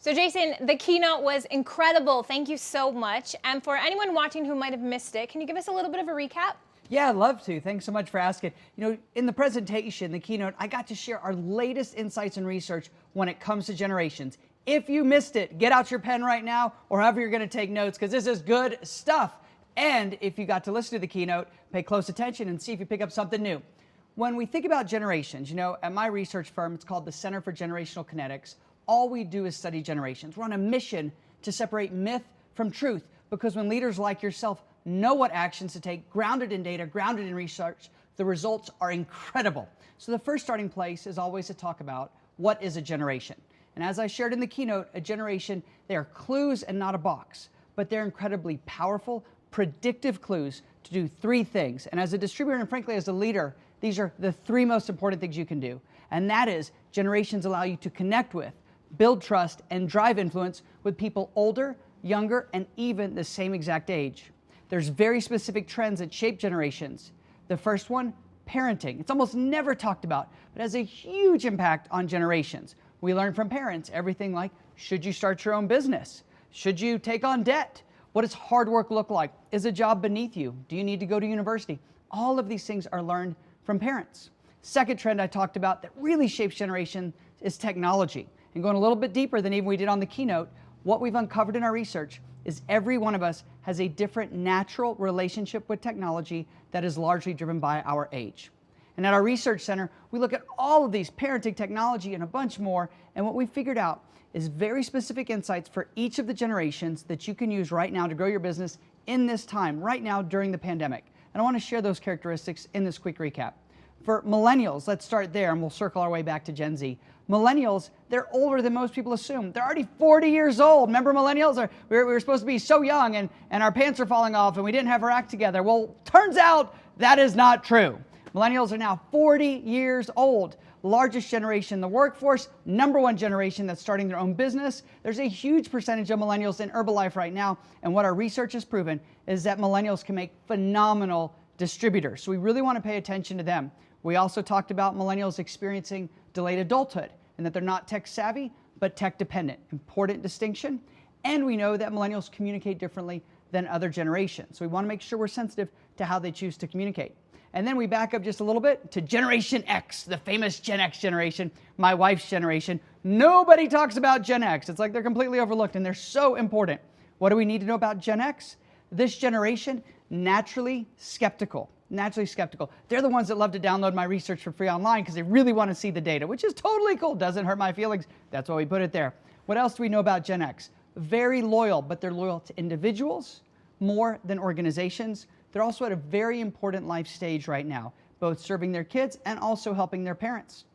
So Jason, the keynote was incredible. Thank you so much. And for anyone watching who might have missed it, can you give us a little bit of a recap? Yeah, I'd love to. Thanks so much for asking. In the presentation, the keynote, I got to share our latest insights and research when it comes to generations. If you missed it, get out your pen right now or however you're going to take notes because this is good stuff. And if you got to listen to the keynote, pay close attention and see if you pick up something new. When we think about generations, at my research firm, it's called the Center for Generational Kinetics. All we do is study generations. We're on a mission to separate myth from truth because when leaders like yourself know what actions to take, grounded in data, grounded in research, the results are incredible. So the first starting place is always to talk about what is a generation. And as I shared in the keynote, a generation, they are clues and not a box, but they're incredibly powerful, predictive clues to do three things. And as a distributor and frankly as a leader, these are the three most important things you can do. And that is generations allow you to connect with, build trust, and drive influence with people older, younger, and even the same exact age. There's very specific trends that shape generations. The first one, parenting. It's almost never talked about, but has a huge impact on generations. We learn from parents everything like, should you start your own business? Should you take on debt? What does hard work look like? Is a job beneath you? Do you need to go to university? All of these things are learned from parents. Second trend I talked about that really shapes generation is technology. And going a little bit deeper than even we did on the keynote, what we've uncovered in our research is every one of us has a different natural relationship with technology that is largely driven by our age. And at our research center, we look at all of these parenting, technology, and a bunch more, and what we figured out is very specific insights for each of the generations that you can use right now to grow your business in this time, right now during the pandemic. And I want to share those characteristics in this quick recap. For millennials, let's start there and we'll circle our way back to Gen Z. Millennials, they're older than most people assume. They're already 40 years old. Remember millennials? We were supposed to be so young and our pants are falling off and we didn't have our act together. Well, turns out that is not true. Millennials are now 40 years old. Largest generation in the workforce, #1 generation that's starting their own business. There's a huge percentage of millennials in Herbalife right now, and what our research has proven is that millennials can make phenomenal distributors. So we really want to pay attention to them. We also talked about millennials experiencing delayed adulthood and that they're not tech savvy, but tech dependent. Important distinction. And we know that millennials communicate differently than other generations. So we want to make sure we're sensitive to how they choose to communicate. And then we back up just a little bit to Generation X, the famous Gen X generation, my wife's generation. Nobody talks about Gen X. It's like they're completely overlooked and they're so important. What do we need to know about Gen X? This generation, naturally skeptical. They're the ones that love to download my research for free online because they really want to see the data, which is totally cool. Doesn't hurt my feelings. That's why we put it there. What else do we know about Gen X? Very loyal, but they're loyal to individuals more than organizations. They're also at a very important life stage right now, both serving their kids and also helping their parents.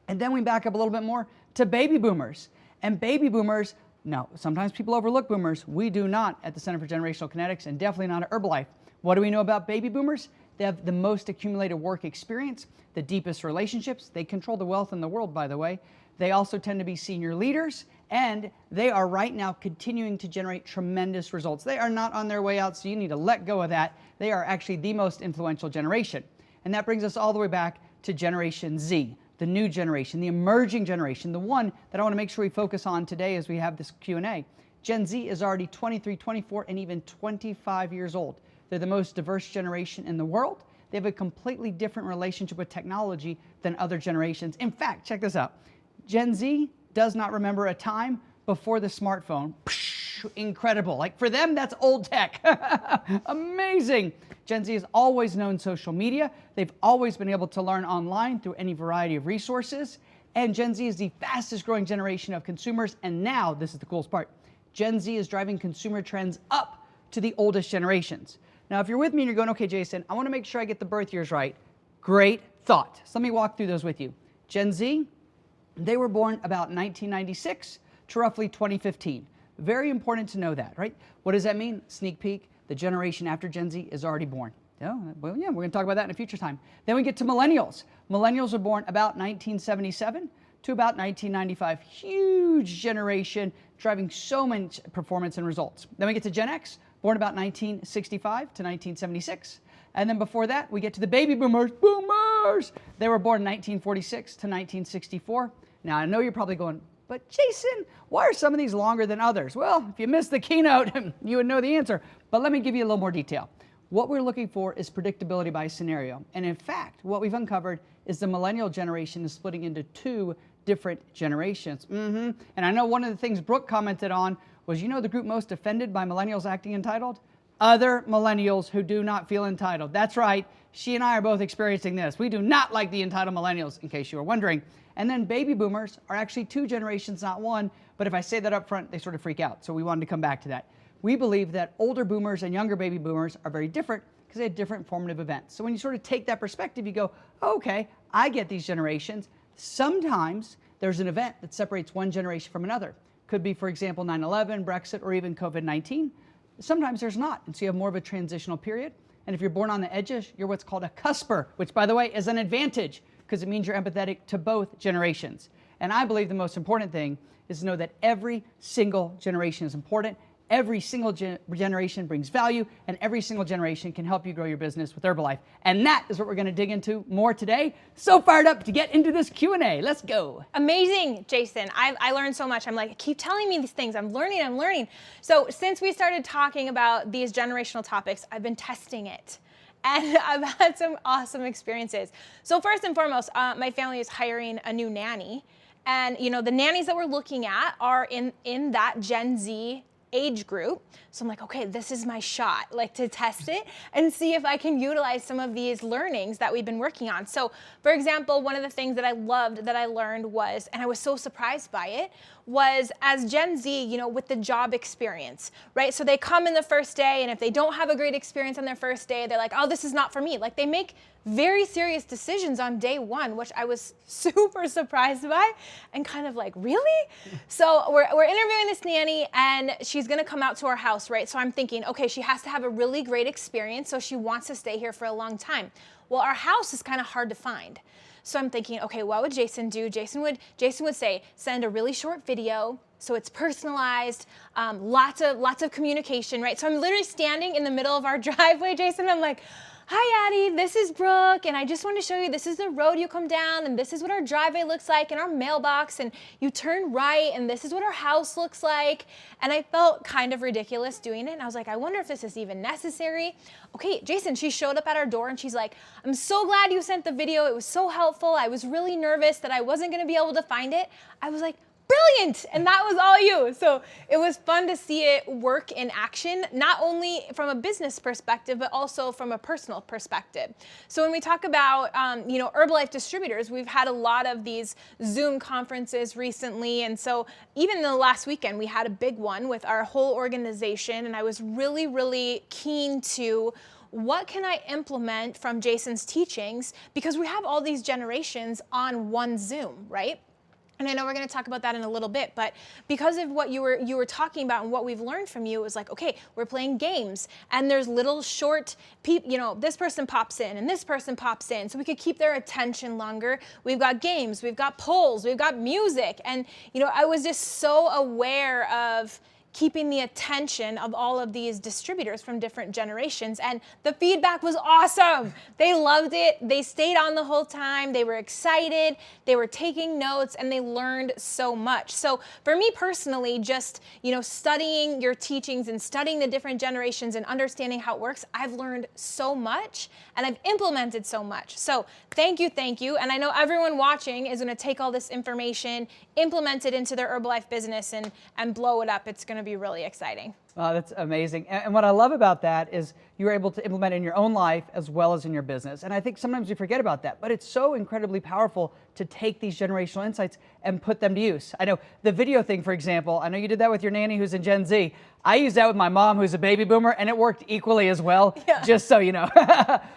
And then we back up a little bit more to baby boomers. And baby boomers, no, sometimes people overlook boomers. We do not at the Center for Generational Kinetics and definitely not at Herbalife. What do we know about baby boomers? They have the most accumulated work experience, the deepest relationships. They control the wealth in the world, by the way. They also tend to be senior leaders, and they are right now continuing to generate tremendous results. They are not on their way out, so you need to let go of that. They are actually the most influential generation. And that brings us all the way back to Generation Z, the new generation, the emerging generation, the one that I want to make sure we focus on today as we have this Q&A. Gen Z is already 23, 24, and even 25 years old. They're the most diverse generation in the world. They have a completely different relationship with technology than other generations. In fact, check this out. Gen Z does not remember a time before the smartphone. Incredible. Like for them, that's old tech. Amazing. Gen Z has always known social media. They've always been able to learn online through any variety of resources. And Gen Z is the fastest growing generation of consumers. And now, this is the coolest part, Gen Z is driving consumer trends up to the oldest generations. Now, if you're with me and you're going, okay, Jason, I want to make sure I get the birth years right. Great thought. So let me walk through those with you. Gen Z, they were born about 1996 to roughly 2015. Very important to know that, right? What does that mean? Sneak peek, the generation after Gen Z is already born. Oh, well, yeah, we're going to talk about that in a future time. Then we get to millennials. Millennials were born about 1977 to about 1995. Huge generation, driving so much performance and results. Then we get to Gen X, born about 1965 to 1976. And then before that, we get to the baby boomers. Boomers! They were born 1946 to 1964. Now, I know you're probably going, but Jason, why are some of these longer than others? Well, if you missed the keynote, you would know the answer, but let me give you a little more detail. What we're looking for is predictability by scenario. And in fact, what we've uncovered is the millennial generation is splitting into 2 different generations. And I know one of the things Brooke commented on was, the group most offended by millennials acting entitled? Other millennials who do not feel entitled. That's right. She and I are both experiencing this. We do not like the entitled millennials, in case you were wondering. And then baby boomers are actually 2 generations, not 1. But if I say that up front, they sort of freak out. So we wanted to come back to that. We believe that older boomers and younger baby boomers are very different because they had different formative events. So when you sort of take that perspective, you go, oh, okay, I get these generations. Sometimes there's an event that separates one generation from another. Could be, for example, 9/11, Brexit, or even COVID-19. Sometimes there's not, and so you have more of a transitional period. And if you're born on the edges, you're what's called a cusper, which, by the way, is an advantage because it means you're empathetic to both generations. And I believe the most important thing is to know that every single generation is important. Every single generation brings value, and every single generation can help you grow your business with Herbalife. And that is what we're going to dig into more today. So fired up to get into this Q&A. Let's go. Amazing, Jason. I learned so much. I'm like, keep telling me these things. I'm learning. So since we started talking about these generational topics, I've been testing it. And I've had some awesome experiences. So first and foremost, my family is hiring a new nanny. And, the nannies that we're looking at are in that Gen Z age group. So I'm like, okay, this is my shot, to test it and see if I can utilize some of these learnings that we've been working on. So for example, one of the things that I loved that I learned was, and I was so surprised by it, was as Gen Z, with the job experience, right? So they come in the first day, and if they don't have a great experience on their first day, they're like, oh, this is not for me. They make very serious decisions on day 1, which I was super surprised by and kind of like, really? So we're interviewing this nanny, and she's gonna come out to our house, right? So I'm thinking, okay, she has to have a really great experience, so she wants to stay here for a long time. Well, our house is kind of hard to find. So I'm thinking, okay, what would Jason do? Jason would say, send a really short video, so it's personalized, lots of communication, right? So I'm literally standing in the middle of our driveway, Jason, I'm like, hi, Addie, this is Brooke, and I just want to show you this is the road you come down, and this is what our driveway looks like, and our mailbox, and you turn right, and this is what our house looks like. And I felt kind of ridiculous doing it, and I was like, I wonder if this is even necessary. Okay, Jason, she showed up at our door, and she's like, I'm so glad you sent the video. It was so helpful. I was really nervous that I wasn't going to be able to find it. I was like, brilliant! And that was all you. So it was fun to see it work in action, not only from a business perspective, but also from a personal perspective. So when we talk about, Herbalife distributors, we've had a lot of these Zoom conferences recently. And so even the last weekend, we had a big one with our whole organization. And I was really, really keen to what can I implement from Jason's teachings? Because we have all these generations on one Zoom, right? And I know we're going to talk about that in a little bit, but because of what you were talking about and what we've learned from you, it was like, okay, we're playing games, and there's little short, this person pops in and this person pops in, so we could keep their attention longer. We've got games, we've got polls, we've got music, and I was just so aware of keeping the attention of all of these distributors from different generations. And the feedback was awesome. They loved it. They stayed on the whole time. They were excited. They were taking notes, and they learned so much. So for me personally, just, studying your teachings and studying the different generations and understanding how it works, I've learned so much, and I've implemented so much. So thank you. And I know everyone watching is gonna take all this information, implement it into their Herbalife business, and blow it up. It's gonna be really exciting. Oh, that's amazing. And what I love about that is you're able to implement it in your own life as well as in your business. And I think sometimes we forget about that, but it's so incredibly powerful to take these generational insights and put them to use. I know the video thing, for example, I know you did that with your nanny who's in Gen Z. I used that with my mom who's a baby boomer, and it worked equally as well, just so you know.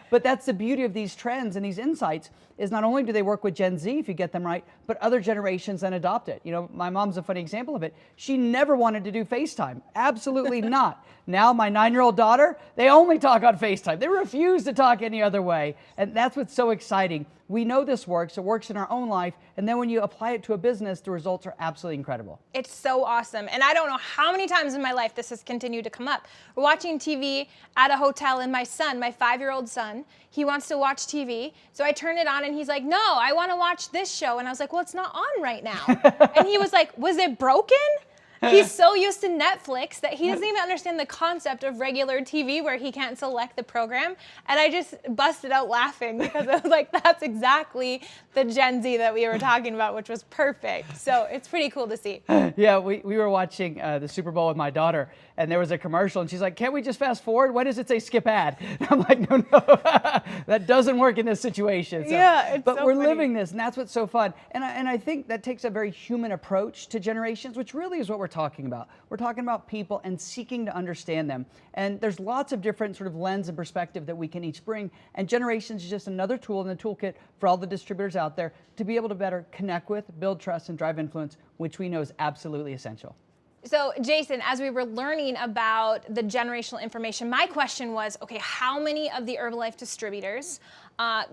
But that's the beauty of these trends and these insights is not only do they work with Gen Z if you get them right, but other generations then adopt it. My mom's a funny example of it. She never wanted to do FaceTime. Absolutely Absolutely not. Now my 9-year-old daughter, they only talk on FaceTime. They refuse to talk any other way. And that's what's so exciting. We know this works. It works in our own life. And then when you apply it to a business, the results are absolutely incredible. It's so awesome. And I don't know how many times in my life this has continued to come up. We're watching TV at a hotel, and my son, my 5-year-old son, he wants to watch TV. So I turn it on and he's like, no, I want to watch this show. And I was like, well, it's not on right now. And he was like, was it broken? He's so used to Netflix that he doesn't even understand the concept of regular TV where he can't select the program. And I just busted out laughing because I was like, that's exactly the Gen Z that we were talking about, which was perfect. So it's pretty cool to see. Yeah, we were watching the Super Bowl with my daughter, and there was a commercial, and she's like, can't we just fast forward? Why does it say skip ad? And I'm like, no, that doesn't work in this situation. So, yeah, but so we're funny. living this, and that's what's so fun. And I think that takes a very human approach to generations, which really is what we're talking about. We're talking about people and seeking to understand them. And there's lots of different sort of lens and perspective that we can each bring. And generations is just another tool in the toolkit for all the distributors out there to be able to better connect with, build trust, and drive influence, which we know is absolutely essential. So Jason, as we were learning about the generational information, my question was, okay, how many of the Herbalife distributors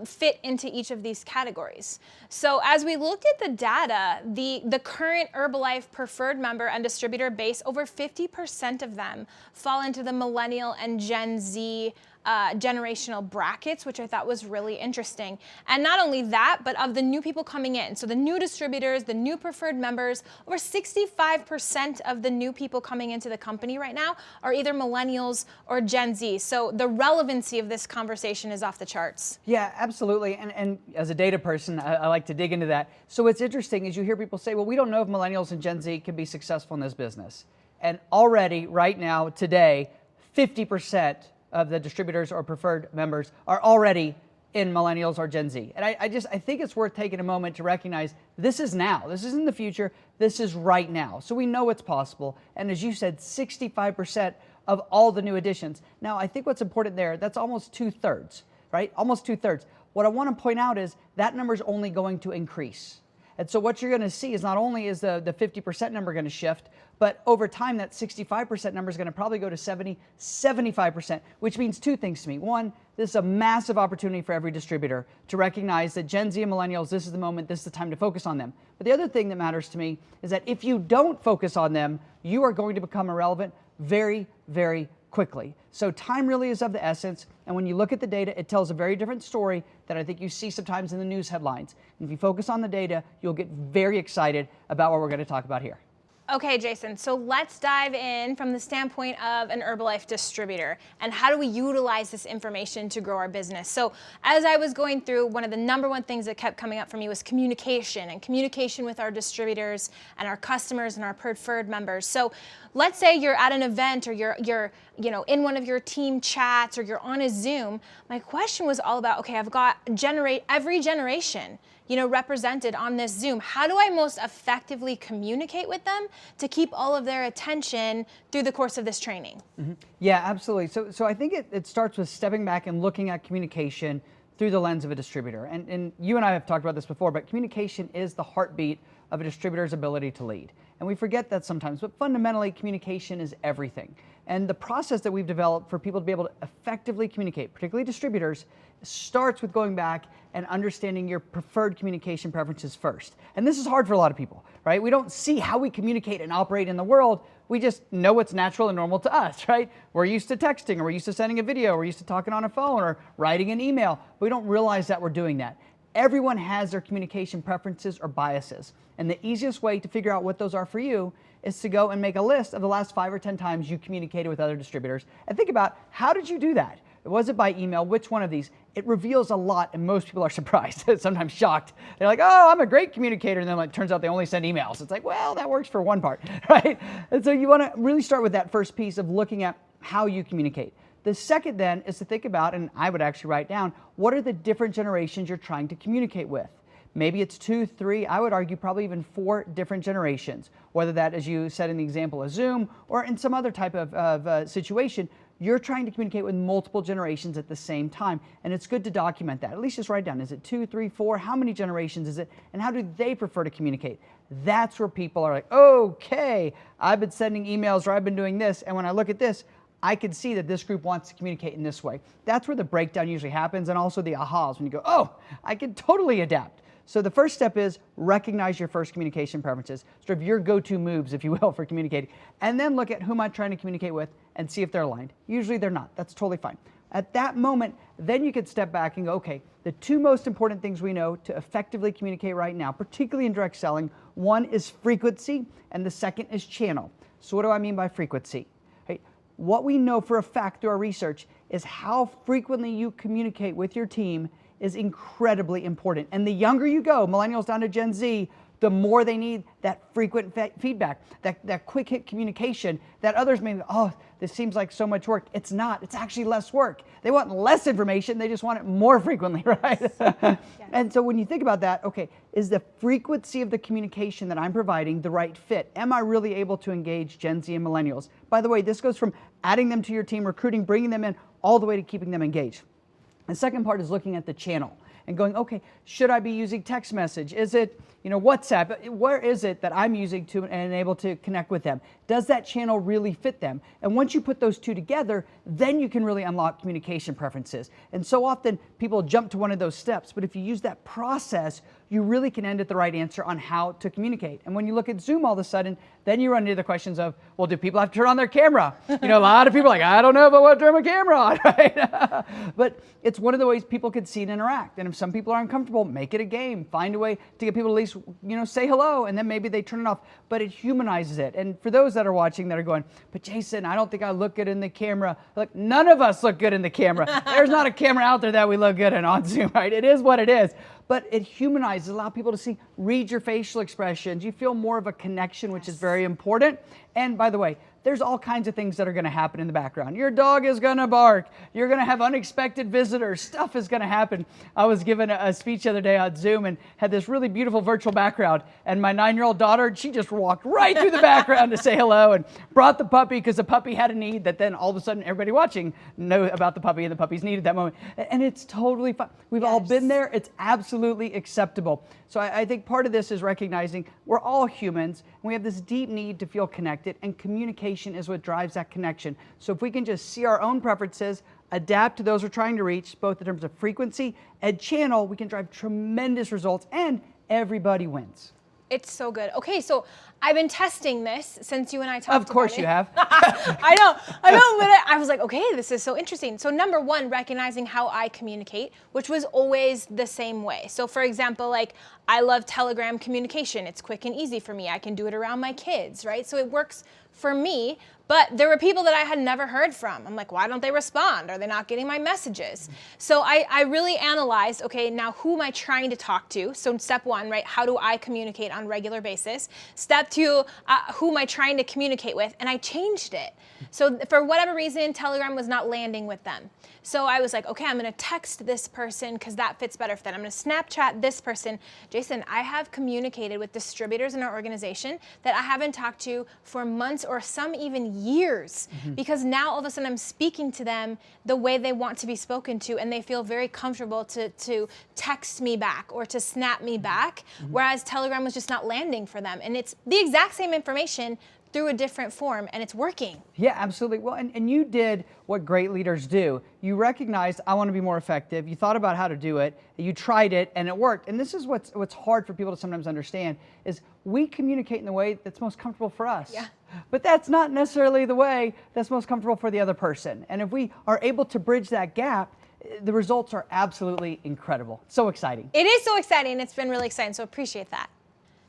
fit into each of these categories? So as we looked at the data, the current Herbalife preferred member and distributor base, over 50% of them fall into the millennial and Gen Z generational brackets, which I thought was really interesting. And not only that, but of the new people coming in. So the new distributors, the new preferred members, over 65% of the new people coming into the company right now are either millennials or Gen Z. So the relevancy of this conversation is off the charts. Yeah, absolutely. And as a data person, I like to dig into that. So what's interesting is you hear people say, well, we don't know if millennials and Gen Z can be successful in this business. And already, right now, today, 50% of the distributors or preferred members are already in millennials or Gen Z. And I think it's worth taking a moment to recognize this is now. This isn't the future. This is right now. So we know it's possible. And as you said, 65% of all the new additions. Now, I think what's important there, that's almost 2/3, right? Almost 2/3. What I want to point out is that number is only going to increase. And so what you're going to see is not only is the 50% number going to shift, but over time that 65% number is going to probably go to 70, 75%, which means two things to me. One, this is a massive opportunity for every distributor to recognize that Gen Z and millennials, this is the moment, this is the time to focus on them. But the other thing that matters to me is that if you don't focus on them, you are going to become irrelevant very, very quickly. So time really is of the essence. And when you look at the data, it tells a very different story that I think you see sometimes in the news headlines. And if you focus on the data, you'll get very excited about what we're going to talk about here. Okay, Jason, so let's dive in from the standpoint of an Herbalife distributor and how do we utilize this information to grow our business. So as I was going through, one of the number one things that kept coming up for me was communication, and communication with our distributors and our customers and our preferred members. So let's say you're at an event or you're in one of your team chats or you're on a Zoom. My question was all about, okay, I've got every generation represented on this Zoom. How do I most effectively communicate with them to keep all of their attention through the course of this training? Mm-hmm. Yeah, absolutely. So I think it starts with stepping back and looking at communication through the lens of a distributor. And you and I have talked about this before, but communication is the heartbeat of a distributor's ability to lead. And we forget that sometimes, but fundamentally, communication is everything. And the process that we've developed for people to be able to effectively communicate, particularly distributors, starts with going back and understanding your preferred communication preferences first. And this is hard for a lot of people, right? We don't see how we communicate and operate in the world. We just know what's natural and normal to us, right? We're used to texting, or we're used to sending a video, or we're used to talking on a phone or writing an email. We don't realize that we're doing that. Everyone has their communication preferences or biases. And the easiest way to figure out what those are for you is to go and make a list of the last 5 or 10 times you communicated with other distributors and think about, how did you do that? Was it by email? Which one of these? It reveals a lot, and most people are surprised, sometimes shocked. They're like, oh, I'm a great communicator, and then it turns out they only send emails. It's like, well, that works for one part, right? And so you want to really start with that first piece of looking at how you communicate. The second then is to think about, and I would actually write down, what are the different generations you're trying to communicate with? Maybe it's 2, 3, I would argue probably even 4 different generations, whether that, as you said in the example, a Zoom or in some other type of situation. you're trying to communicate with multiple generations at the same time. And it's good to document that. At least just write down, is it 2, 3, 4? How many generations is it? And how do they prefer to communicate? That's where people are like, okay, I've been sending emails or I've been doing this. And when I look at this, I can see that this group wants to communicate in this way. That's where the breakdown usually happens, and also the ahas when you go, oh, I can totally adapt. So the first step is recognize your first communication preferences, sort of your go-to moves, if you will, for communicating, and then look at who am I trying to communicate with and see if they're aligned. Usually they're not. That's totally fine. At that moment, then you can step back and go, okay, the 2 most important things we know to effectively communicate right now, particularly in direct selling, one is frequency and the second is channel. So what do I mean by frequency? What we know for a fact through our research is how frequently you communicate with your team is incredibly important. And the younger you go, millennials down to Gen Z, the more they need that frequent feedback, that quick hit communication that others may, oh, this seems like so much work. It's not. It's actually less work. They want less information. They just want it more frequently, right? Yes. And so when you think about that, okay, is the frequency of the communication that I'm providing the right fit? Am I really able to engage Gen Z and millennials? By the way, this goes from adding them to your team, recruiting, bringing them in, all the way to keeping them engaged. The second part is looking at the channel and going, okay, should I be using text message? Is it, WhatsApp? Where is it that I'm using to and able to connect with them? Does that channel really fit them? And once you put those 2 together, then you can really unlock communication preferences. And so often people jump to one of those steps, but if you use that process, you really can end at the right answer on how to communicate. And when you look at Zoom all of a sudden, then you run into the questions of, well, do people have to turn on their camera? A lot of people are like, I don't know if I want to turn my camera on, right? But it's one of the ways people can see and interact. And if some people are uncomfortable, make it a game. Find a way to get people to at least, say hello, and then maybe they turn it off. But it humanizes it. And for those that are watching that are going, but Jason, I don't think I look good in the camera. Look, none of us look good in the camera. There's not a camera out there that we look good in on Zoom, right? It is what it is. But it humanizes, allow people to see, read your facial expressions. You feel more of a connection, which is very important. And by the way, there's all kinds of things that are going to happen in the background. Your dog is going to bark. You're going to have unexpected visitors. Stuff is going to happen. I was given a speech the other day on Zoom and had this really beautiful virtual background. And my 9-year-old daughter, she just walked right through the background to say hello and brought the puppy because the puppy had a need that then all of a sudden everybody watching know about the puppy and the puppy's need at that moment. And it's totally fine. We've all been there. It's absolutely acceptable. So I think part of this is recognizing we're all humans and we have this deep need to feel connected, and communication is what drives that connection. So if we can just see our own preferences, adapt to those we're trying to reach, both in terms of frequency and channel, we can drive tremendous results and everybody wins. It's so good. Okay, so I've been testing this since you and I talked about it. Of course you have. I know, but I was like, okay, this is so interesting. So number one, recognizing how I communicate, which was always the same way. So for example, like I love Telegram communication. It's quick and easy for me. I can do it around my kids, right? So it works for me, but there were people that I had never heard from. I'm like, why don't they respond? Are they not getting my messages? So I really analyzed, okay, now who am I trying to talk to? So step one, right, how do I communicate on a regular basis? Step two, who am I trying to communicate with? And I changed it. So for whatever reason, Telegram was not landing with them. So I was like, okay, I'm gonna text this person because that fits better for them. I'm gonna Snapchat this person. Jason, I have communicated with distributors in our organization that I haven't talked to for months or some even years, because now all of a sudden I'm speaking to them the way they want to be spoken to, and they feel very comfortable to text me back or to snap me back, whereas Telegram was just not landing for them. And it's the exact same information through a different form, and it's working. Yeah, absolutely. Well, and you did what great leaders do. You recognized, I want to be more effective. You thought about how to do it. You tried it, and it worked. And this is what's hard for people to sometimes understand, is we communicate in the way that's most comfortable for us. Yeah. But that's not necessarily the way that's most comfortable for the other person. And if we are able to bridge that gap, the results are absolutely incredible. So exciting. It is so exciting. It's been really exciting, so appreciate that.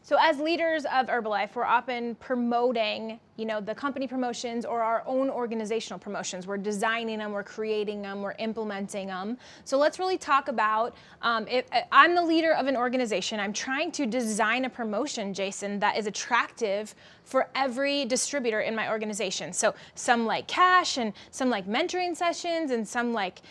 So as leaders of Herbalife, we're often promoting, the company promotions or our own organizational promotions. We're designing them, we're creating them, we're implementing them. So let's really talk about, if I'm the leader of an organization, I'm trying to design a promotion, Jason, that is attractive for every distributor in my organization. So some like cash, and some like mentoring sessions, and some like,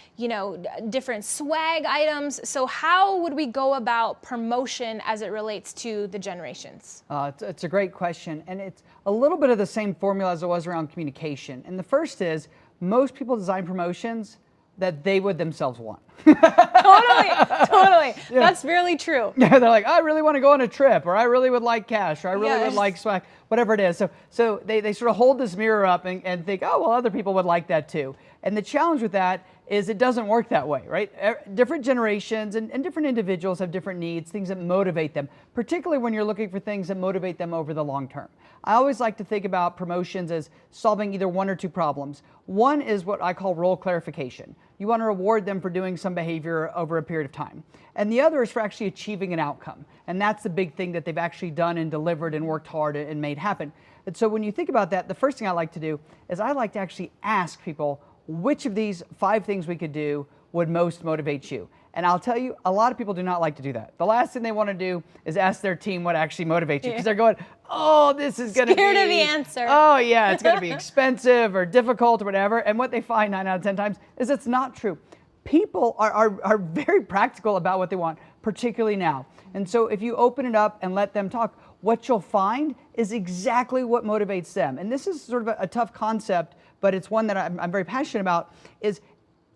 different swag items. So how would we go about promotion as it relates to the generations? It's a great question, and it's a little bit of the same formula as it was around communication. And the first is, most people design promotions that they would themselves want. Totally. Yeah. That's really true. Yeah, they're like, I really want to go on a trip, or I really would like cash, or I really would Yes. like swag, whatever it is. So they sort of hold this mirror up and think, oh, well, other people would like that too. And the challenge with that is it doesn't work that way, right? Different generations and different individuals have different needs, things that motivate them, particularly when you're looking for things that motivate them over the long term. I always like to think about promotions as solving either one or two problems. One is what I call role clarification. You want to reward them for doing some behavior over a period of time. And the other is for actually achieving an outcome. And that's the big thing that they've actually done and delivered and worked hard and made happen. And so when you think about that, the first thing I like to do is I like to actually ask people, which of these 5 things we could do would most motivate you? And I'll tell you, a lot of people do not like to do that. The last thing they want to do is ask their team what actually motivates you, because they're going, oh, this is going to be... Scared of the answer. Oh, yeah, it's going to be expensive or difficult or whatever. And what they find 9 out of 10 times is it's not true. People are very practical about what they want, particularly now. And so if you open it up and let them talk, what you'll find is exactly what motivates them. And this is sort of a tough concept, but it's one that I'm very passionate about, is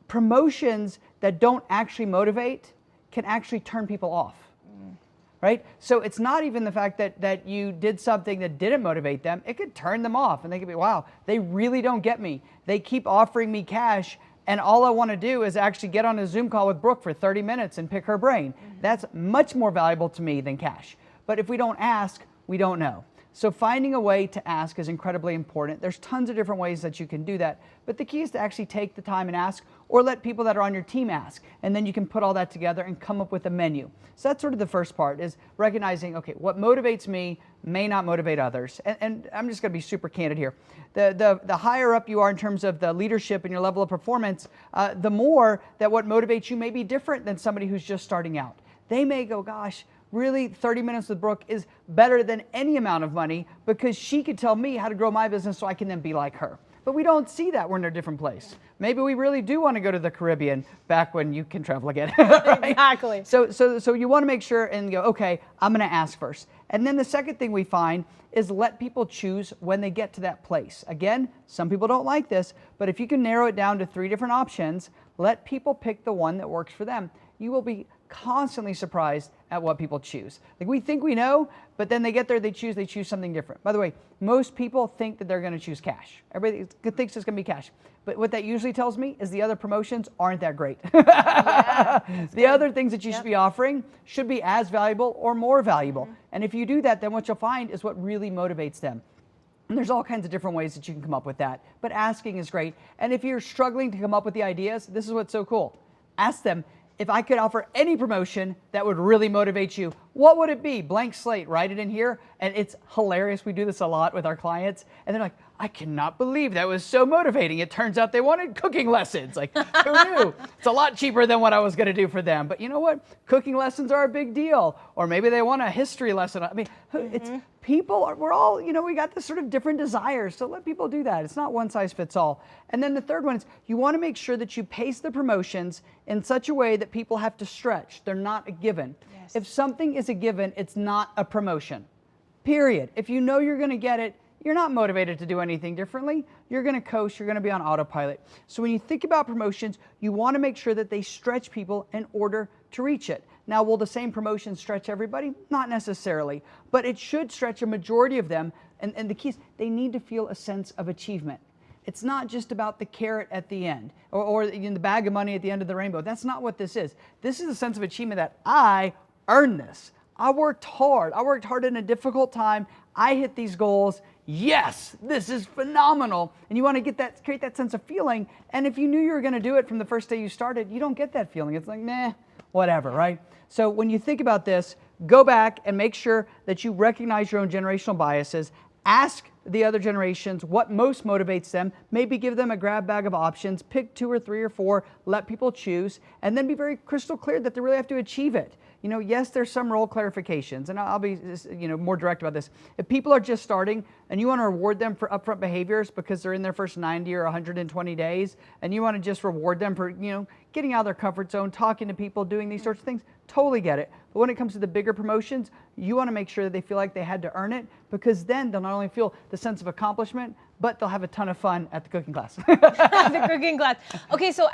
promotions that don't actually motivate can actually turn people off, right? So it's not even the fact that you did something that didn't motivate them. It could turn them off, and they could be, wow, they really don't get me. They keep offering me cash, and all I want to do is actually get on a Zoom call with Brooke for 30 minutes and pick her brain. That's much more valuable to me than cash. But if we don't ask, we don't know. So finding a way to ask is incredibly important. There's tons of different ways that you can do that, but the key is to actually take the time and ask, or let people that are on your team ask, and then you can put all that together and come up with a menu. So that's sort of the first part, is recognizing, okay, what motivates me may not motivate others. And I'm just going to be super candid here. The higher up you are in terms of the leadership and your level of performance, the more that what motivates you may be different than somebody who's just starting out. They may go, gosh, really 30 minutes with Brooke is better than any amount of money, because she could tell me how to grow my business so I can then be like her. But we don't see that. We're in a different place. Maybe we really do want to go to the Caribbean back when you can travel again. Right? Exactly. So you want to make sure and go, okay, I'm going to ask first. And then the second thing we find is let people choose when they get to that place. Again, some people don't like this, but if you can narrow it down to 3 different options, let people pick the one that works for them. You will be constantly surprised at what people choose. Like, we think we know, but then they get there, they choose something different. By the way, most people think that they're going to choose cash. Everybody thinks it's going to be cash. But what that usually tells me is the other promotions aren't that great. Yeah, the other things that you should be offering should be as valuable or more valuable. And if you do that, then what you'll find is what really motivates them. And there's all kinds of different ways that you can come up with that. But asking is great. And if you're struggling to come up with the ideas, this is what's so cool. Ask them, if I could offer any promotion that would really motivate you, what would it be? Blank slate, write it in here. And it's hilarious. We do this a lot with our clients. And they're like, I cannot believe that was so motivating. It turns out they wanted cooking lessons. Like, who knew? It's a lot cheaper than what I was going to do for them. But you know what? Cooking lessons are a big deal. Or maybe they want a history lesson. I mean, it's people, we're all, we got this sort of different desires. So let people do that. It's not one size fits all. And then the third one is you want to make sure that you pace the promotions in such a way that people have to stretch. They're not a given. Yes. If something is a given, it's not a promotion. Period. If you know you're going to get it, you're not motivated to do anything differently. You're going to coast. You're going to be on autopilot. So when you think about promotions, you want to make sure that they stretch people in order to reach it. Now, will the same promotion stretch everybody? Not necessarily, but it should stretch a majority of them. And the key is they need to feel a sense of achievement. It's not just about the carrot at the end or in the bag of money at the end of the rainbow. That's not what this is. This is a sense of achievement that I earned this. I worked hard. I worked hard in a difficult time. I hit these goals. Yes, this is phenomenal. And you want to create that sense of feeling. And if you knew you were going to do it from the first day you started, you don't get that feeling. It's like, meh, whatever, right? So when you think about this, go back and make sure that you recognize your own generational biases. Ask the other generations what most motivates them. Maybe give them a grab bag of options. Pick 2 or 3 or 4. Let people choose. And then be very crystal clear that they really have to achieve it. Yes, there's some role clarifications, and I'll be more direct about this. If people are just starting and you want to reward them for upfront behaviors because they're in their first 90 or 120 days, and you want to just reward them for getting out of their comfort zone, talking to people, doing these sorts of things, totally get it. But when it comes to the bigger promotions, you want to make sure that they feel like they had to earn it, because then they'll not only feel the sense of accomplishment, but they'll have a ton of fun at the cooking class. The cooking class. Okay, so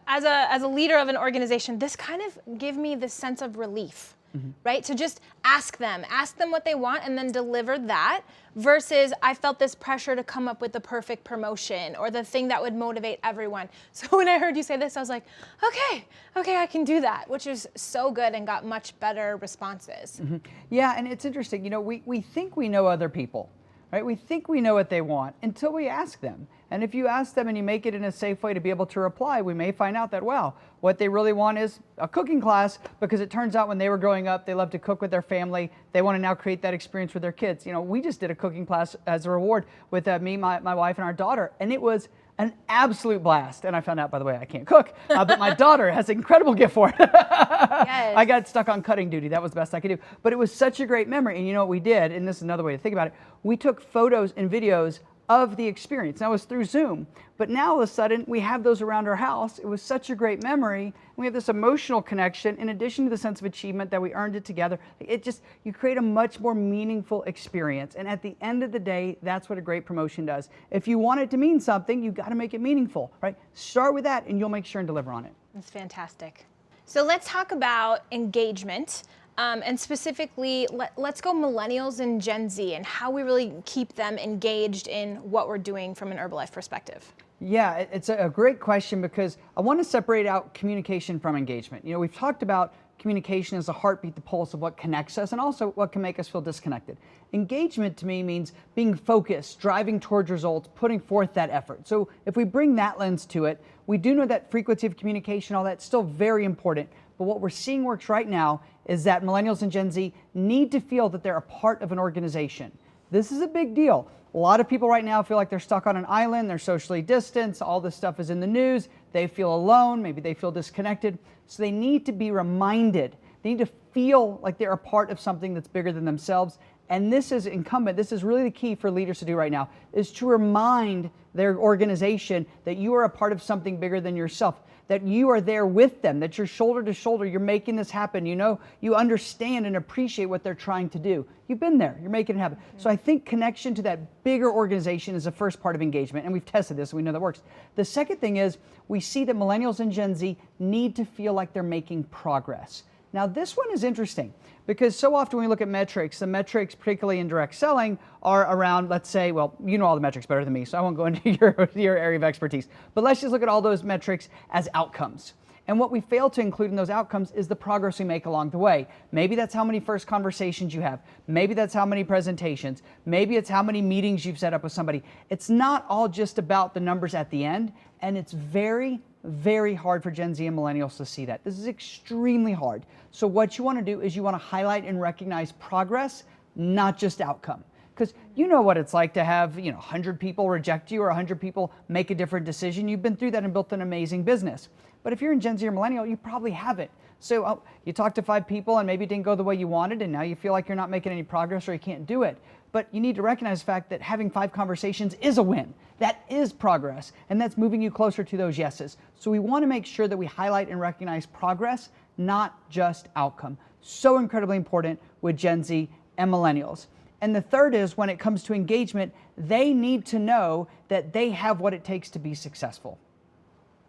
as a leader of an organization, this kind of give me the sense of relief, right? To just ask them what they want and then deliver that, versus I felt this pressure to come up with the perfect promotion or the thing that would motivate everyone. So when I heard you say this, I was like, okay, I can do that, which is so good and got much better responses. Yeah, and it's interesting, you know, we think we know other people. Right? We think we know what they want until we ask them. And if you ask them and you make it in a safe way to be able to reply, we may find out that, wow, what they really want is a cooking class, because it turns out when they were growing up, they loved to cook with their family. They want to now create that experience with their kids. You know, we just did a cooking class as a reward with me, my wife, and our daughter, and it was an absolute blast. And I found out, by the way, I can't cook, but my daughter has an incredible gift for it. Yes. I got stuck on cutting duty. That was the best I could do. But it was such a great memory. And you know what we did, and this is another way to think about it, we took photos and videos of the experience. Now it was through Zoom, but now all of a sudden we have those around our house. It was such a great memory. We have this emotional connection in addition to the sense of achievement that we earned it together. It just, you create a much more meaningful experience. And at the end of the day, that's what a great promotion does. If you want it to mean something, you've got to make it meaningful, right? Start with that and you'll make sure and deliver on it. That's fantastic. So let's talk about engagement. And specifically, let's go millennials and Gen Z and how we really keep them engaged in what we're doing from an Herbalife perspective. Yeah, it's a great question, because I want to separate out communication from engagement. You know, we've talked about communication as the heartbeat, the pulse of what connects us and also what can make us feel disconnected. Engagement to me means being focused, driving towards results, putting forth that effort. So if we bring that lens to it, we do know that frequency of communication, all that's still very important. But what we're seeing works right now is that millennials and Gen Z need to feel that they're a part of an organization. This is a big deal. A lot of people right now feel like they're stuck on an island, they're socially distanced, all this stuff is in the news, they feel alone, maybe they feel disconnected. So they need to be reminded, they need to feel like they're a part of something that's bigger than themselves. And this is incumbent, this is really the key for leaders to do right now, is to remind their organization that you are a part of something bigger than yourself, that you are there with them, that you're shoulder to shoulder, you're making this happen. You know, you understand and appreciate what they're trying to do. You've been there, you're making it happen. So I think connection to that bigger organization is the first part of engagement, and we've tested this, so we know that works. The second thing is we see that millennials and Gen Z need to feel like they're making progress. Now this one is interesting, because so often when we look at metrics, the metrics, particularly in direct selling, are around, let's say, well, you know all the metrics better than me, so I won't go into your area of expertise. But let's just look at all those metrics as outcomes. And what we fail to include in those outcomes is the progress we make along the way. Maybe that's how many first conversations you have. Maybe that's how many presentations. Maybe it's how many meetings you've set up with somebody. It's not all just about the numbers at the end, and it's very, very hard for Gen Z and millennials to see that. This is extremely hard. So what you want to do is you want to highlight and recognize progress, not just outcome. Because you know what it's like to have, 100 people reject you or 100 people make a different decision. You've been through that and built an amazing business. But if you're in Gen Z or millennial, you probably haven't. So you talked to 5 people and maybe it didn't go the way you wanted, and now you feel like you're not making any progress or you can't do it. But you need to recognize the fact that having 5 conversations is a win. That is progress, and that's moving you closer to those yeses. So we want to make sure that we highlight and recognize progress, not just outcome. So incredibly important with Gen Z and millennials. And the third is, when it comes to engagement, they need to know that they have what it takes to be successful.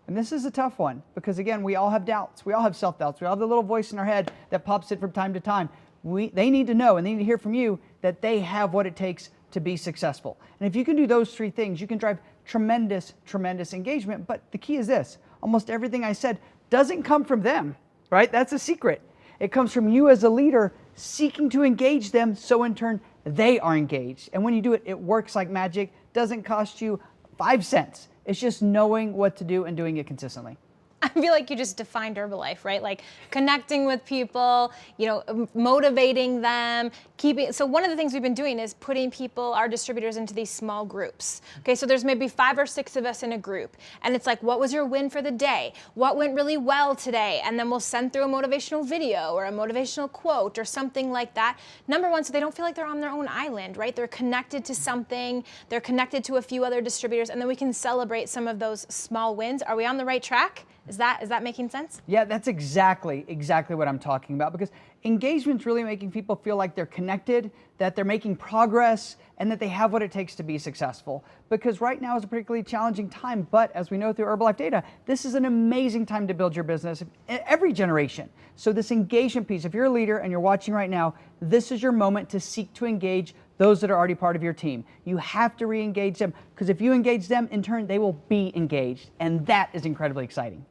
And this is a tough one, because again, we all have doubts. We all have self-doubts. We all have the little voice in our head that pops in from time to time. They need to know, and they need to hear from you, that they have what it takes to be successful. And if you can do those 3 things, you can drive tremendous, tremendous engagement. But the key is this: almost everything I said doesn't come from them, right? That's a secret. It comes from you as a leader seeking to engage them, so in turn, they are engaged. And when you do it, it works like magic. Doesn't cost you 5 cents. It's just knowing what to do and doing it consistently. I feel like you just defined Herbalife, right? Like connecting with people, motivating them, so one of the things we've been doing is putting our distributors into these small groups. Okay, so there's maybe 5 or 6 of us in a group, and it's like, what was your win for the day? What went really well today? And then we'll send through a motivational video or a motivational quote or something like that. Number one, so they don't feel like they're on their own island, right? They're connected to something, they're connected to a few other distributors, and then we can celebrate some of those small wins. Are we on the right track? Is that making sense? Yeah, that's exactly what I'm talking about, because engagement's really making people feel like they're connected, that they're making progress, and that they have what it takes to be successful. Because right now is a particularly challenging time, but as we know through Herbalife data, this is an amazing time to build your business every generation. So this engagement piece, if you're a leader and you're watching right now, this is your moment to seek to engage those that are already part of your team. You have to re-engage them, because if you engage them, in turn, they will be engaged. And that is incredibly exciting.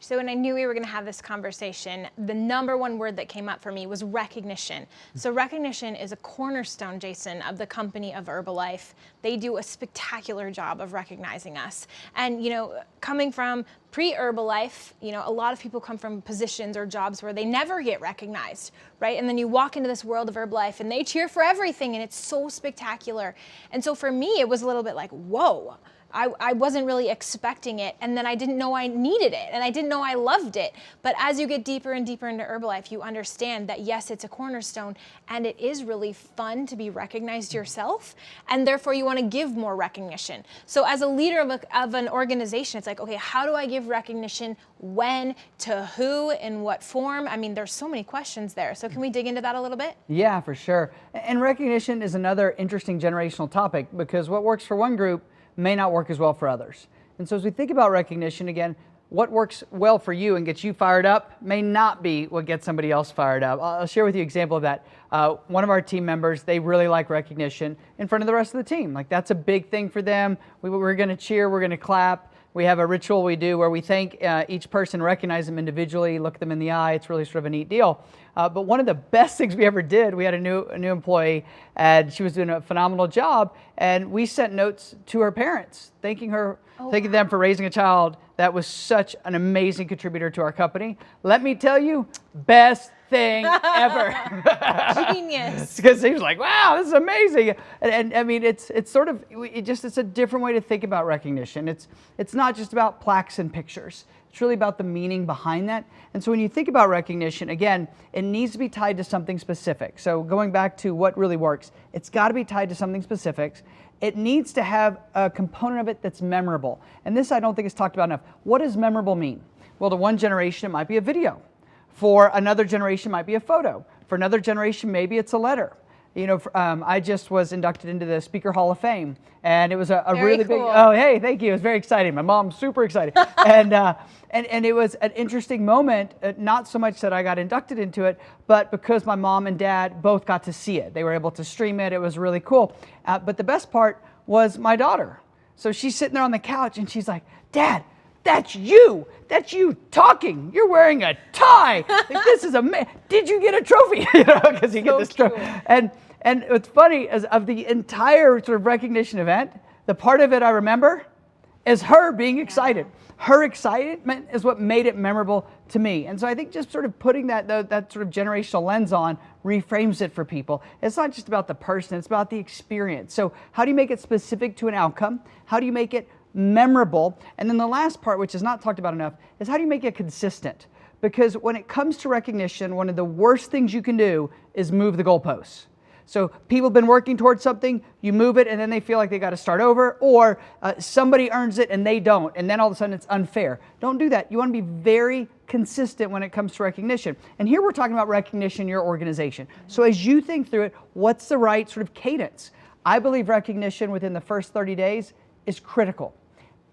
So when I knew we were going to have this conversation, the number one word that came up for me was recognition. So recognition is a cornerstone, Jason, of the company of Herbalife. They do a spectacular job of recognizing us. And, coming from pre-Herbalife, a lot of people come from positions or jobs where they never get recognized, right? And then you walk into this world of Herbalife and they cheer for everything, and it's so spectacular. And so for me, it was a little bit like, whoa. I wasn't really expecting it, and then I didn't know I needed it, and I didn't know I loved it. But as you get deeper and deeper into Herbalife, you understand that yes, it's a cornerstone, and it is really fun to be recognized yourself, and therefore you want to give more recognition. So as a leader of an organization, it's like, okay, how do I give recognition, when, to who, in what form? I mean, there's so many questions there. So can we dig into that a little bit? Yeah, for sure. And recognition is another interesting generational topic, because what works for one group may not work as well for others. And so as we think about recognition, again, what works well for you and gets you fired up may not be what gets somebody else fired up. I'll share with you an example of that. One of our team members, they really like recognition in front of the rest of the team. Like, that's a big thing for them. We're going to cheer, we're going to clap. We have a ritual we do where we thank each person, recognize them individually, look them in the eye. It's really sort of a neat deal. But one of the best things we ever did, we had a new employee, and she was doing a phenomenal job, and we sent notes to her parents, thanking them for raising a child that was such an amazing contributor to our company. Let me tell you, best thing ever. Genius. Because he was like, wow, this is amazing. And I mean, it's a different way to think about recognition. It's not just about plaques and pictures. It's really about the meaning behind that. And so when you think about recognition, again, it needs to be tied to something specific. So going back to what really works, it's got to be tied to something specific. It needs to have a component of it that's memorable. And this I don't think is talked about enough. What does memorable mean? Well, to one generation, it might be a video. For another generation, it might be a photo. For another generation, maybe it's a letter. I just was inducted into the Speaker Hall of Fame, and it was a really cool. big. Oh, hey, thank you. It was very exciting. My mom's super excited, and it was an interesting moment. Not so much that I got inducted into it, but because my mom and dad both got to see it. They were able to stream it. It was really cool. But the best part was my daughter. So she's sitting there on the couch, and she's like, "Dad, that's you. That's you talking. You're wearing a tie. Like, this is amazing. Did you get a trophy?" Because you get this trophy. And what's funny is, of the entire sort of recognition event, the part of it I remember is her being excited. Her excitement is what made it memorable to me. And so I think just sort of putting that sort of generational lens on reframes it for people. It's not just about the person, it's about the experience. So how do you make it specific to an outcome? How do you make it memorable? And then the last part, which is not talked about enough, is how do you make it consistent? Because when it comes to recognition, one of the worst things you can do is move the goalposts. So people have been working towards something, you move it, and then they feel like they got to start over, or somebody earns it and they don't, and then all of a sudden it's unfair. Don't do that. You want to be very consistent when it comes to recognition. And here we're talking about recognition in your organization. So as you think through it, what's the right sort of cadence? I believe recognition within the first 30 days is critical.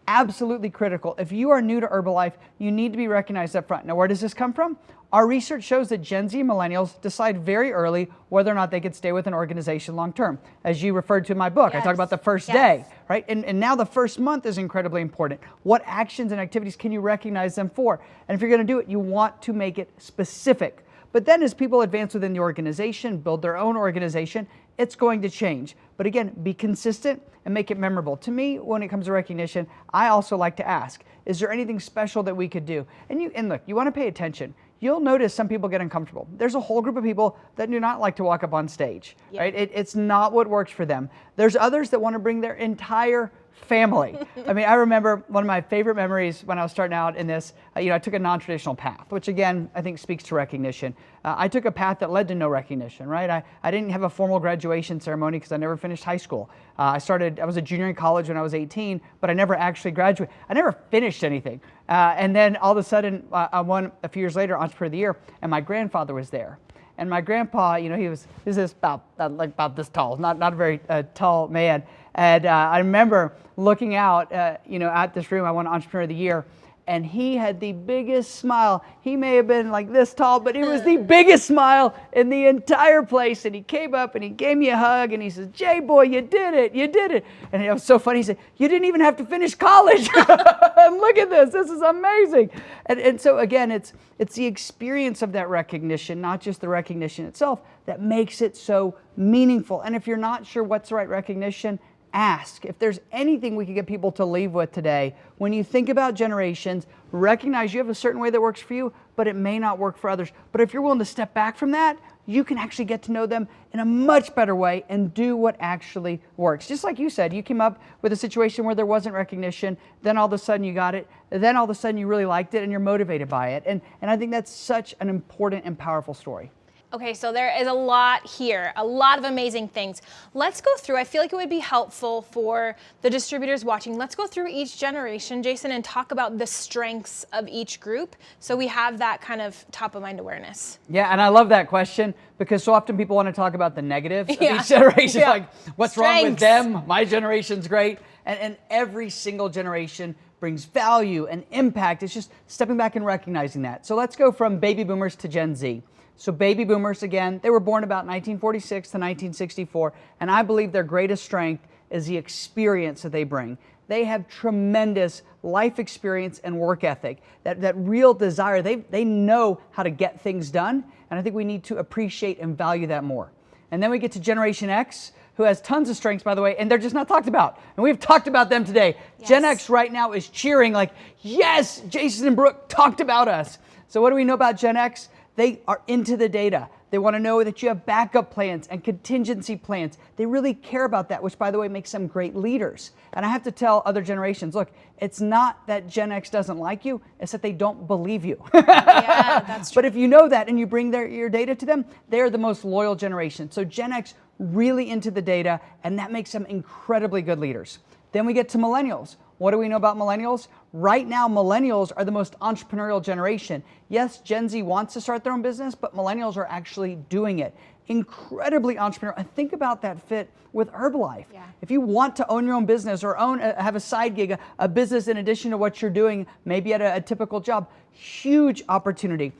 Absolutely critical. If you are new to Herbalife, you need to be recognized up front. Now, where does this come from? Our research shows that Gen Z and millennials decide very early whether or not they could stay with an organization long term. As you referred to in my book, I talk about the first day, right? And now the first month is incredibly important. What actions and activities can you recognize them for? And if you're going to do it, you want to make it specific. But then as people advance within the organization, build their own organization, it's going to change. But again, be consistent and make it memorable. To me, when it comes to recognition, I also like to ask, is there anything special that we could do? And look, you want to pay attention. You'll notice some people get uncomfortable. There's a whole group of people that do not like to walk up on stage, right? It's not what works for them. There's others that want to bring their entire family. I mean, I remember one of my favorite memories when I was starting out in this, I took a non-traditional path, which again, I think speaks to recognition. I took a path that led to no recognition, right? I didn't have a formal graduation ceremony because I never finished high school. I was a junior in college when I was 18, but I never actually graduated. I never finished anything. And then all of a sudden, I won a few years later, Entrepreneur of the Year, and my grandfather was there. And my grandpa, you know, he was about this tall, not a very tall man. And I remember looking out, you know, at this room. I won Entrepreneur of the Year. And he had the biggest smile. He may have been like this tall, but it was the biggest smile in the entire place. And he came up and he gave me a hug and he says, "Jay boy, you did it, you did it." And it was so funny. He said, "You didn't even have to finish college." And look at this is amazing. And so again, it's the experience of that recognition, not just the recognition itself, that makes it so meaningful. And if you're not sure what's the right recognition, ask. If there's anything we could get people to leave with today, when you think about generations, recognize you have a certain way that works for you, but it may not work for others. But if you're willing to step back from that, you can actually get to know them in a much better way and do what actually works. Just like you said, you came up with a situation where there wasn't recognition, then all of a sudden you got it, then all of a sudden you really liked it and you're motivated by it. And I think that's such an important and powerful story. Okay, so there is a lot here, a lot of amazing things. Let's go through, I feel like it would be helpful for the distributors watching. Let's go through each generation, Jason, and talk about the strengths of each group so we have that kind of top of mind awareness. Yeah, and I love that question because so often people want to talk about the negatives of each generation, like what's wrong with them, my generation's great, and every single generation brings value and impact. It's just stepping back and recognizing that. So let's go from baby boomers to Gen Z. So baby boomers, again, they were born about 1946 to 1964, and I believe their greatest strength is the experience that they bring. They have tremendous life experience and work ethic, that real desire. They know how to get things done, and I think we need to appreciate and value that more. And then we get to Generation X, who has tons of strengths, by the way, and they're just not talked about. And we've talked about them today. Yes. Gen X right now is cheering like, yes, Jason and Brooke talked about us. So what do we know about Gen X? They are into the data. They want to know that you have backup plans and contingency plans. They really care about that, which, by the way, makes them great leaders. And I have to tell other generations, look, it's not that Gen X doesn't like you, it's that they don't believe you. Yeah, that's true. But if you know that and you bring your data to them, they're the most loyal generation. So Gen X really into the data, and that makes them incredibly good leaders. Then we get to millennials. What do we know about millennials? Right now, millennials are the most entrepreneurial generation. Yes, Gen Z wants to start their own business, but millennials are actually doing it. Incredibly entrepreneurial. And think about that fit with Herbalife. Yeah. If you want to own your own business or have a side gig, a business in addition to what you're doing, maybe at a typical job, huge opportunity.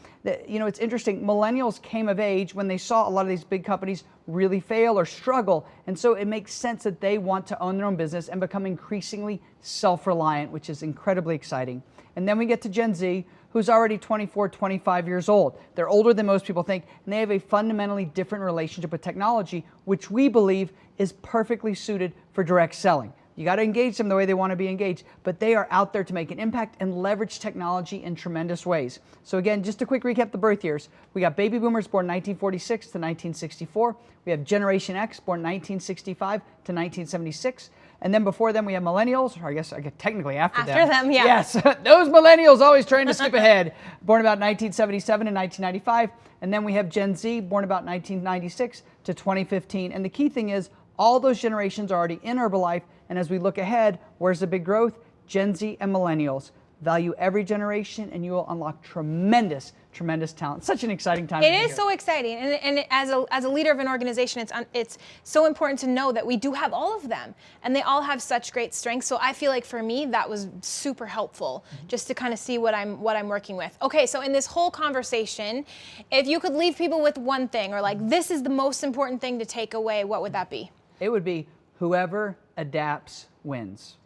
You know, it's interesting. Millennials came of age when they saw a lot of these big companies really fail or struggle. And so it makes sense that they want to own their own business and become increasingly self-reliant, which is incredibly exciting. And then we get to Gen Z, who's already 24, 25 years old. They're older than most people think, and they have a fundamentally different relationship with technology, which we believe is perfectly suited for direct selling. You got to engage them the way they want to be engaged, but they are out there to make an impact and leverage technology in tremendous ways. So again, just a quick recap the birth years. We got baby boomers born 1946 to 1964. We have Generation X born 1965 to 1976. And then before them, we have millennials, or I guess technically after them. After them, yeah. Yes, those millennials always trying to skip ahead. Born about 1977 and 1995. And then we have Gen Z, born about 1996 to 2015. And the key thing is, all those generations are already in Herbalife. And as we look ahead, where's the big growth? Gen Z and millennials. Value every generation, and you will unlock tremendous talent. Such an exciting time. It is so exciting, and as a leader of an organization, it's so important to know that we do have all of them, and they all have such great strengths. So I feel like for me that was super helpful, just to kind of see what I'm working with. Okay, so in this whole conversation, if you could leave people with one thing, or like this is the most important thing to take away, what would that be? It would be whoever adapts wins.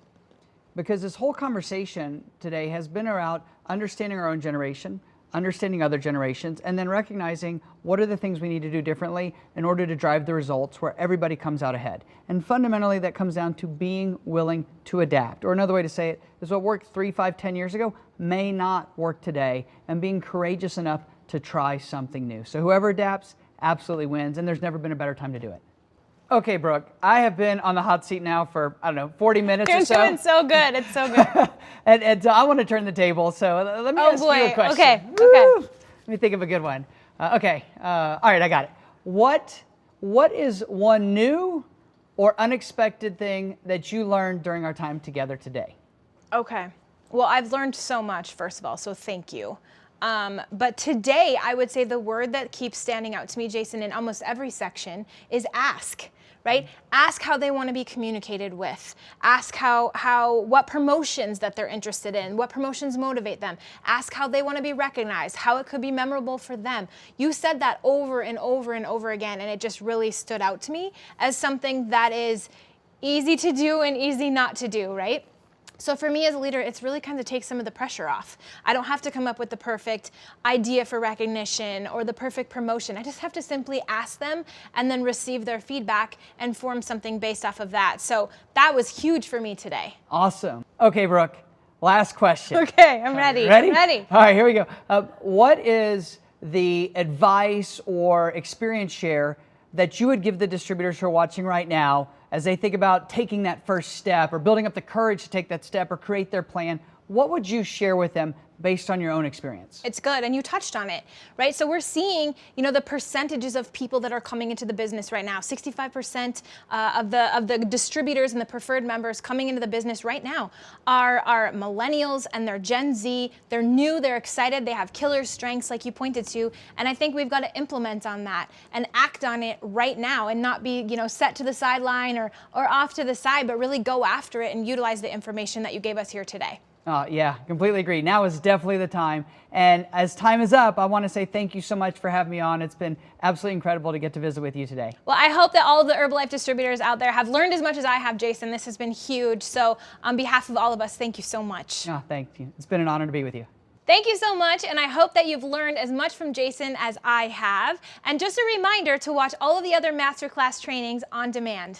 Because this whole conversation today has been around understanding our own generation, understanding other generations, and then recognizing what are the things we need to do differently in order to drive the results where everybody comes out ahead. And fundamentally, that comes down to being willing to adapt. Or another way to say it is what worked 3, 5, 10 years ago may not work today, and being courageous enough to try something new. So whoever adapts absolutely wins, and there's never been a better time to do it. Okay, Brooke, I have been on the hot seat now for, 40 minutes or so. You're doing so good. It's so good. and I want to turn the table, so let me ask you a question. Okay. Let me think of a good one. All right, I got it. What is one new or unexpected thing that you learned during our time together today? Okay. Well, I've learned so much, first of all, so thank you. But today, I would say the word that keeps standing out to me, Jason, in almost every section is ask. Right? Ask how they want to be communicated with. Ask what promotions that they're interested in, what promotions motivate them. Ask how they want to be recognized, how it could be memorable for them. You said that over and over and over again, and it just really stood out to me as something that is easy to do and easy not to do, right? So for me as a leader, it's really kind of takes some of the pressure off. I don't have to come up with the perfect idea for recognition or the perfect promotion. I just have to simply ask them and then receive their feedback and form something based off of that. So that was huge for me today. Awesome. Okay, Brooke, last question. Okay, I'm ready. Ready? I'm ready. All right, here we go. What is the advice or experience share that you would give the distributors who are watching right now as they think about taking that first step or building up the courage to take that step or create their plan? What would you share with them based on your own experience? It's good, and you touched on it, right? So we're seeing, the percentages of people that are coming into the business right now. 65% of the distributors and the preferred members coming into the business right now are millennials and they're Gen Z. They're new, they're excited, they have killer strengths like you pointed to, and I think we've got to implement on that and act on it right now and not be, set to the sideline or off to the side, but really go after it and utilize the information that you gave us here today. Yeah, completely agree. Now is definitely the time. And as time is up, I want to say thank you so much for having me on. It's been absolutely incredible to get to visit with you today. Well, I hope that all of the Herbalife distributors out there have learned as much as I have, Jason. This has been huge. So on behalf of all of us, thank you so much. Thank you. It's been an honor to be with you. Thank you so much, and I hope that you've learned as much from Jason as I have. And just a reminder to watch all of the other masterclass trainings on demand.